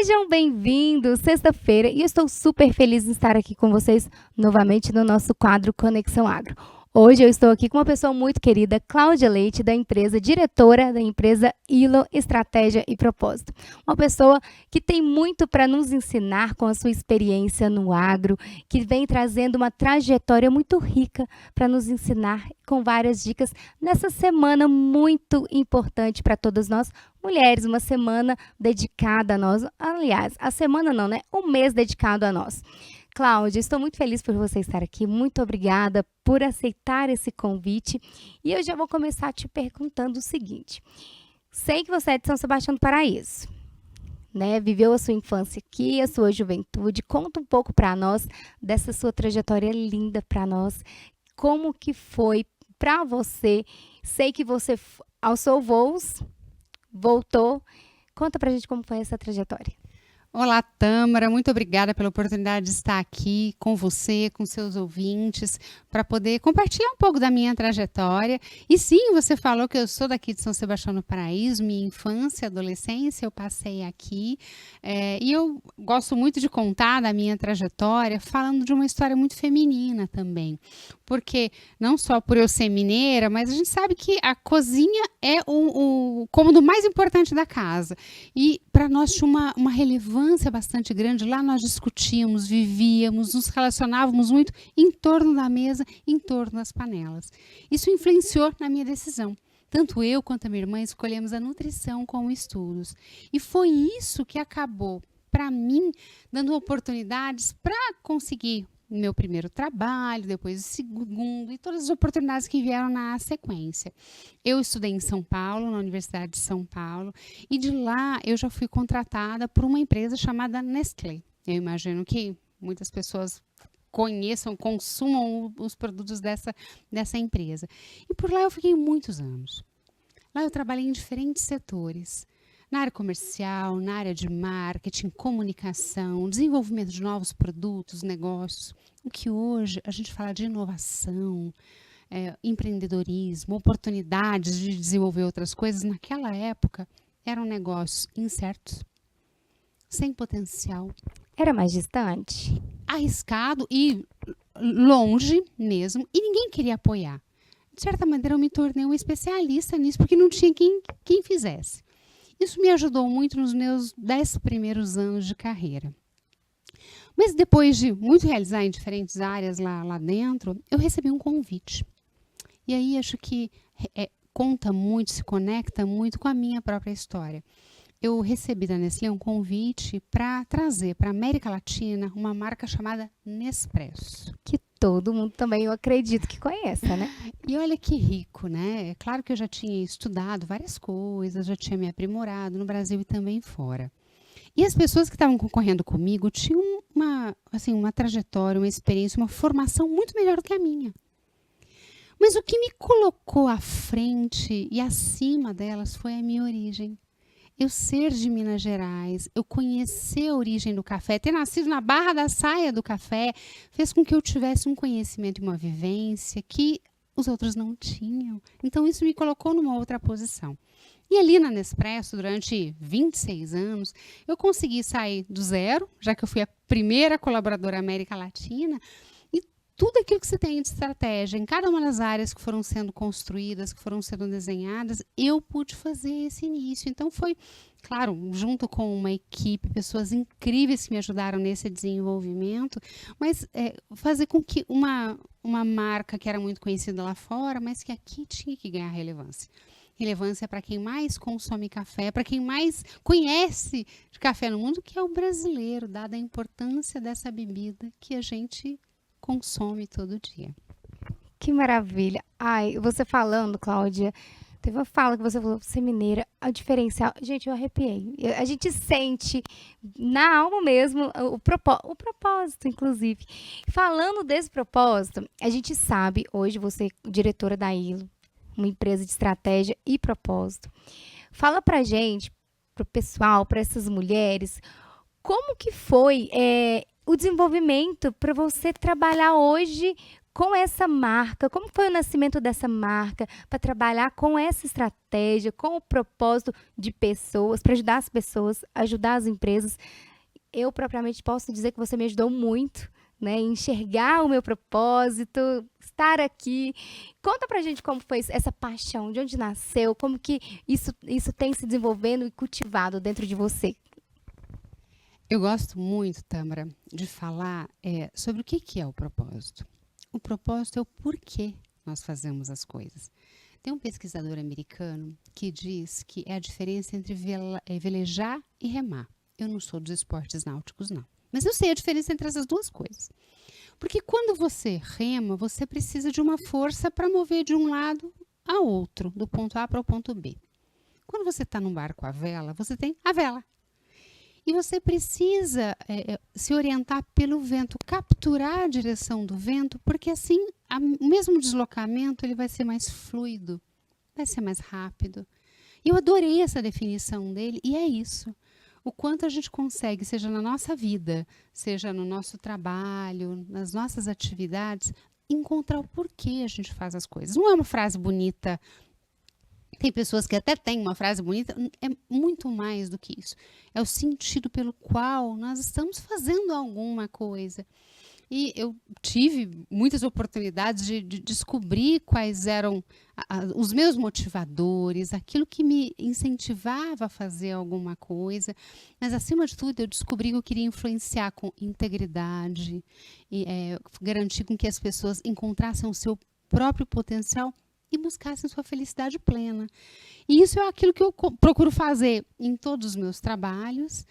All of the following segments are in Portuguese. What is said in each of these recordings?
Sejam bem-vindos, sexta-feira, e eu estou super feliz em estar aqui com vocês novamente no nosso quadro Conexão Agro. Hoje eu estou aqui com uma pessoa muito querida, Cláudia Leite, da empresa, diretora da empresa ILO Estratégia e Propósito. Uma pessoa que tem muito para nos ensinar com a sua experiência no agro, que vem trazendo uma trajetória muito rica para nos ensinar com várias dicas nessa semana muito importante para todas nós mulheres, uma semana dedicada a nós. Aliás, a semana não, né? Um mês dedicado a nós. Cláudia, estou muito feliz por você estar aqui. Muito obrigada por aceitar esse convite. E eu já vou começar te perguntando o seguinte. Sei que você é de São Sebastião do Paraíso, né? Viveu a sua infância aqui, a sua juventude. Conta um pouco para nós dessa sua trajetória linda para nós. Como que foi para você? Sei que você alçou voos, voltou. Conta pra gente como foi essa trajetória. Olá, Tâmara, muito obrigada pela oportunidade de estar aqui com você, com seus ouvintes, para poder compartilhar um pouco da minha trajetória. E sim, você falou que eu sou daqui de São Sebastião do Paraíso, minha infância, adolescência, eu passei aqui. E eu gosto muito de contar da minha trajetória, falando de uma história muito feminina também. Porque não só por eu ser mineira, mas a gente sabe que a cozinha é o cômodo mais importante da casa. E para nós tinha uma relevância bastante grande. Lá nós discutíamos, vivíamos, nos relacionávamos muito em torno da mesa, em torno das panelas. Isso influenciou na minha decisão. Tanto eu quanto a minha irmã escolhemos a nutrição como estudos. E foi isso que acabou, para mim, dando oportunidades para conseguir meu primeiro trabalho, depois o segundo e todas as oportunidades que vieram na sequência. Eu estudei em São Paulo, na Universidade de São Paulo, e de lá eu já fui contratada por uma empresa chamada Nestlé. Eu imagino que muitas pessoas conheçam, consumam os produtos dessa empresa. E por lá eu fiquei muitos anos. Lá eu trabalhei em diferentes setores. Na área comercial, na área de marketing, comunicação, desenvolvimento de novos produtos, negócios. O que hoje a gente fala de inovação, empreendedorismo, oportunidades de desenvolver outras coisas, naquela época eram negócios incertos, sem potencial. Era mais distante? Arriscado e longe mesmo, e ninguém queria apoiar. De certa maneira eu me tornei uma especialista nisso, porque não tinha quem fizesse. Isso me ajudou muito nos meus 10 primeiros anos de carreira. Mas depois de muito realizar em diferentes áreas lá dentro, eu recebi um convite. E aí acho que conta muito, se conecta muito com a minha própria história. Eu recebi da Nestlé um convite para trazer para a América Latina uma marca chamada Nespresso. Que todo mundo também, eu acredito que conheça, né? E olha que rico, né? É claro que eu já tinha estudado várias coisas, já tinha me aprimorado no Brasil e também fora. E as pessoas que estavam concorrendo comigo tinham uma trajetória, uma experiência, uma formação muito melhor do que a minha. Mas o que me colocou à frente e acima delas foi a minha origem. Eu ser de Minas Gerais, eu conhecer a origem do café, ter nascido na barra da saia do café, fez com que eu tivesse um conhecimento e uma vivência que os outros não tinham. Então, isso me colocou numa outra posição. E ali na Nespresso, durante 26 anos, eu consegui sair do zero, já que eu fui a primeira colaboradora América Latina, tudo aquilo que você tem de estratégia, em cada uma das áreas que foram sendo construídas, que foram sendo desenhadas, eu pude fazer esse início. Então foi, claro, junto com uma equipe, pessoas incríveis que me ajudaram nesse desenvolvimento, mas fazer com que uma marca que era muito conhecida lá fora, mas que aqui tinha que ganhar relevância. Relevância para quem mais consome café, para quem mais conhece de café no mundo, que é o brasileiro, dada a importância dessa bebida que a gente consome todo dia. Que maravilha. Ai, você falando, Cláudia, teve uma fala que você falou, você mineira, a diferencial. Gente, eu arrepiei. A gente sente na alma mesmo o propósito, inclusive. Falando desse propósito, a gente sabe, hoje você, diretora da ILO, uma empresa de estratégia e propósito. Fala pra gente, pro pessoal, para essas mulheres, como que foi o desenvolvimento para você trabalhar hoje com essa marca, como foi o nascimento dessa marca, para trabalhar com essa estratégia, com o propósito de pessoas, para ajudar as pessoas, ajudar as empresas. Eu, propriamente, posso dizer que você me ajudou muito, né, em enxergar o meu propósito, estar aqui. Conta pra gente como foi essa paixão, de onde nasceu, como que isso tem se desenvolvendo e cultivado dentro de você. Eu gosto muito, Tâmara, de falar sobre o que é o propósito. O propósito é o porquê nós fazemos as coisas. Tem um pesquisador americano que diz que é a diferença entre velejar e remar. Eu não sou dos esportes náuticos, não. Mas eu sei a diferença entre essas duas coisas. Porque quando você rema, você precisa de uma força para mover de um lado a outro, do ponto A para o ponto B. Quando você está num barco à vela, você tem a vela. E você precisa se orientar pelo vento, capturar a direção do vento, porque assim o mesmo deslocamento ele vai ser mais fluido, vai ser mais rápido. E eu adorei essa definição dele, e é isso. O quanto a gente consegue, seja na nossa vida, seja no nosso trabalho, nas nossas atividades, encontrar o porquê a gente faz as coisas. Não é uma frase bonita. Tem pessoas que até têm uma frase bonita, é muito mais do que isso. É o sentido pelo qual nós estamos fazendo alguma coisa. E eu tive muitas oportunidades de descobrir quais eram os meus motivadores, aquilo que me incentivava a fazer alguma coisa. Mas, acima de tudo, eu descobri que eu queria influenciar com integridade, e garantir com que as pessoas encontrassem o seu próprio potencial e buscassem sua felicidade plena. E isso é aquilo que eu procuro fazer em todos os meus trabalhos,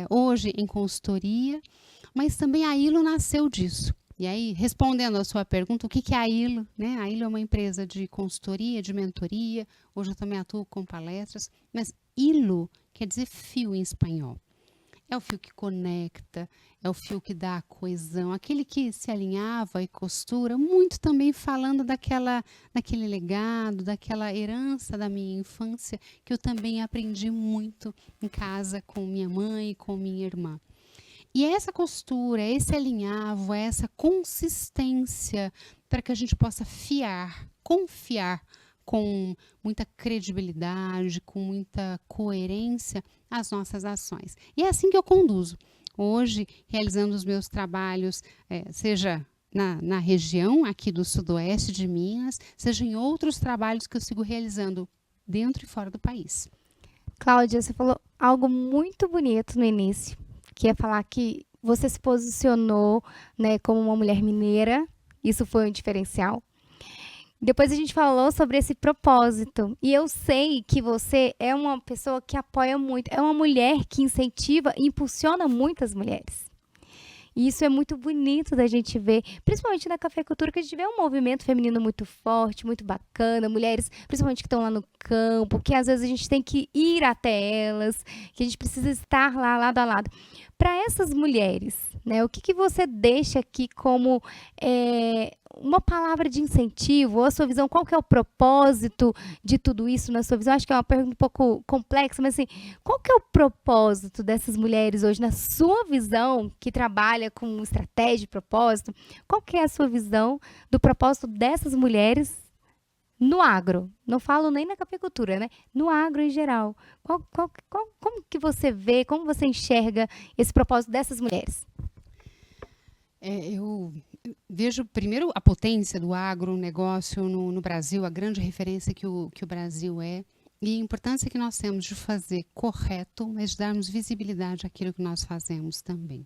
hoje em consultoria, mas também a ILO nasceu disso. E aí, respondendo a sua pergunta, o que é a ILO? Né? A ILO é uma empresa de consultoria, de mentoria, hoje eu também atuo com palestras, mas ILO quer dizer fio em espanhol. É o fio que conecta, é o fio que dá a coesão, aquele que se alinhava e costura, muito também falando daquele legado, daquela herança da minha infância, que eu também aprendi muito em casa com minha mãe e com minha irmã. E é essa costura, é esse alinhavo, é essa consistência para que a gente possa confiar com muita credibilidade, com muita coerência as nossas ações. E é assim que eu conduzo. Hoje, realizando os meus trabalhos, seja na região aqui do sudoeste de Minas, seja em outros trabalhos que eu sigo realizando dentro e fora do país. Cláudia, você falou algo muito bonito no início, que é falar que você se posicionou, né, como uma mulher mineira, isso foi um diferencial. Depois a gente falou sobre esse propósito, e eu sei que você é uma pessoa que apoia muito, é uma mulher que incentiva e impulsiona muitas mulheres. E isso é muito bonito da gente ver, principalmente na cafeicultura, que a gente vê um movimento feminino muito forte, muito bacana, mulheres, principalmente que estão lá no campo, que às vezes a gente tem que ir até elas, que a gente precisa estar lá, lado a lado. Para essas mulheres, né, o que você deixa aqui como uma palavra de incentivo, ou a sua visão, qual que é o propósito de tudo isso na sua visão? Acho que é uma pergunta um pouco complexa, mas assim, qual que é o propósito dessas mulheres hoje, na sua visão, que trabalha com estratégia e propósito, qual que é a sua visão do propósito dessas mulheres no agro? Não falo nem na cafeicultura, né? No agro em geral. Como que você vê, como você enxerga esse propósito dessas mulheres? Eu vejo primeiro a potência do agronegócio no Brasil, a grande referência que o Brasil é, e a importância que nós temos de fazer correto, mas de darmos visibilidade àquilo que nós fazemos também.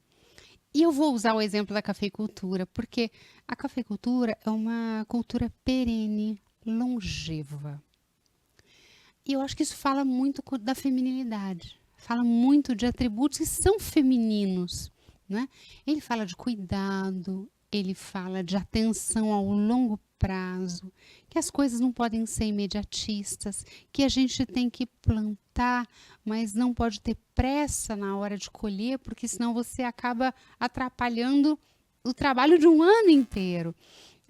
E eu vou usar o exemplo da cafeicultura, porque a cafeicultura é uma cultura perene, longeva. E eu acho que isso fala muito da feminilidade, fala muito de atributos que são femininos, né? Ele fala de cuidado, ele fala de atenção ao longo prazo, que as coisas não podem ser imediatistas, que a gente tem que plantar, mas não pode ter pressa na hora de colher, porque senão você acaba atrapalhando o trabalho de um ano inteiro.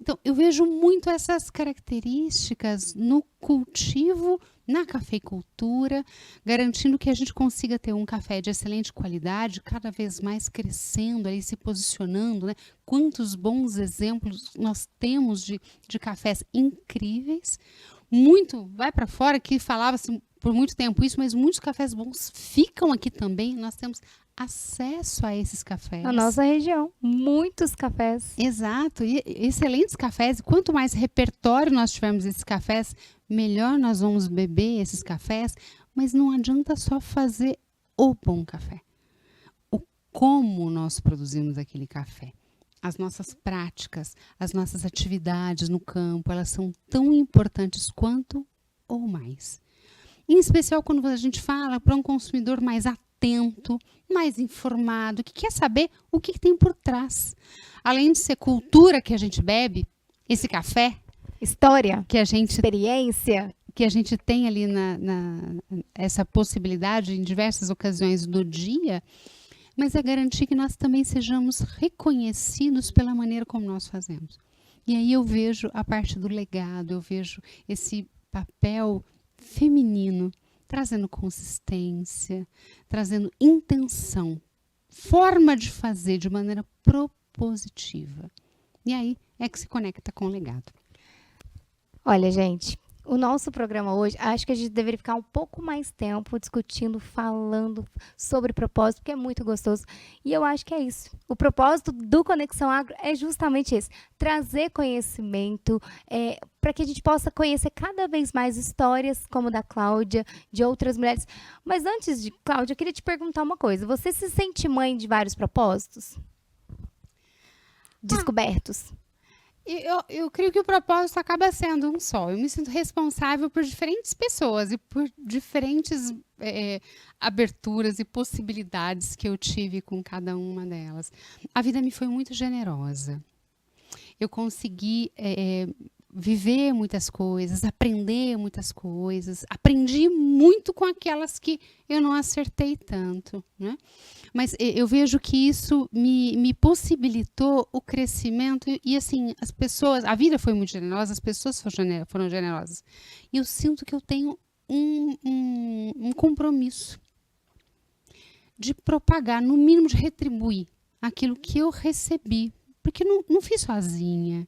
Então, eu vejo muito essas características no cultivo, na cafeicultura, garantindo que a gente consiga ter um café de excelente qualidade, cada vez mais crescendo, ali, se posicionando, né? Quantos bons exemplos nós temos de cafés incríveis. Muito vai para fora, que falava-se por muito tempo isso, mas muitos cafés bons ficam aqui também. Nós temos acesso a esses cafés. Na nossa região, muitos cafés. Exato, e excelentes cafés. E quanto mais repertório nós tivermos desses cafés, melhor nós vamos beber esses cafés. Mas não adianta só fazer o bom café. O como nós produzimos aquele café. As nossas práticas, as nossas atividades no campo, elas são tão importantes quanto ou mais. Em especial quando a gente fala para um consumidor mais atento, mais informado, que quer saber o que tem por trás. Além de ser cultura que a gente bebe, esse café, história, que a gente, experiência, que a gente tem ali essa possibilidade em diversas ocasiões do dia, mas é garantir que nós também sejamos reconhecidos pela maneira como nós fazemos. E aí eu vejo a parte do legado, eu vejo esse papel feminino, trazendo consistência, trazendo intenção, forma de fazer de maneira propositiva. E aí é que se conecta com o legado. Olha, gente, o nosso programa hoje, acho que a gente deveria ficar um pouco mais tempo discutindo, falando sobre propósito, porque é muito gostoso. E eu acho que é isso. O propósito do Conexão Agro é justamente esse, trazer conhecimento, para que a gente possa conhecer cada vez mais histórias como da Cláudia, de outras mulheres. Mas antes de Cláudia, eu queria te perguntar uma coisa. Você se sente mãe de vários propósitos? Descobertos? Eu creio que o propósito acaba sendo um só. Eu me sinto responsável por diferentes pessoas e por diferentes aberturas e possibilidades que eu tive com cada uma delas. A vida me foi muito generosa. Eu consegui viver muitas coisas, aprender muitas coisas. Aprendi muito com aquelas que eu não acertei tanto, né? Mas eu vejo que isso me possibilitou o crescimento e, assim, as pessoas... A vida foi muito generosa, as pessoas foram generosas. E eu sinto que eu tenho um compromisso de propagar, no mínimo de retribuir aquilo que eu recebi. Porque não fiz sozinha.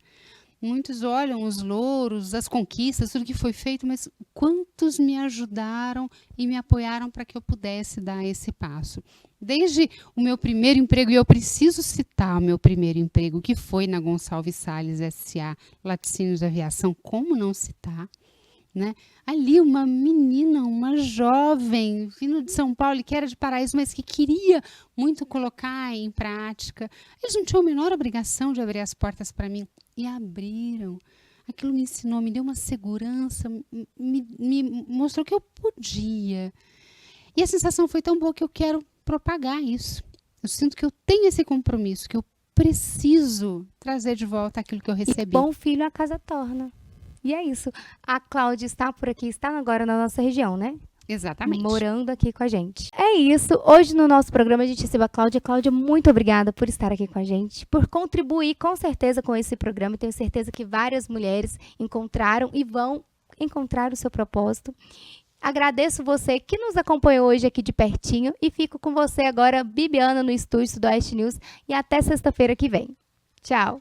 Muitos olham os louros, as conquistas, tudo que foi feito, mas quantos me ajudaram e me apoiaram para que eu pudesse dar esse passo? Desde o meu primeiro emprego, e eu preciso citar o meu primeiro emprego, que foi na Gonçalves Salles S.A., Laticínios de Aviação, como não citar? Né? Ali uma menina, uma jovem, vindo de São Paulo, que era de Paraíso, mas que queria muito colocar em prática. Eles não tinham a menor obrigação de abrir as portas para mim. E abriram. Aquilo me ensinou, me deu uma segurança, me mostrou que eu podia. E a sensação foi tão boa que eu quero propagar isso. Eu sinto que eu tenho esse compromisso, que eu preciso trazer de volta aquilo que eu recebi. E bom filho a casa torna. E é isso. A Cláudia está por aqui, está agora na nossa região, né? Exatamente. Morando aqui com a gente. É isso. Hoje no nosso programa a gente recebeu a Cláudia. Cláudia, muito obrigada por estar aqui com a gente, por contribuir com certeza com esse programa. Tenho certeza que várias mulheres encontraram e vão encontrar o seu propósito. Agradeço você que nos acompanhou hoje aqui de pertinho e fico com você agora, Bibiana, no estúdio do Oeste News. E até sexta-feira que vem. Tchau.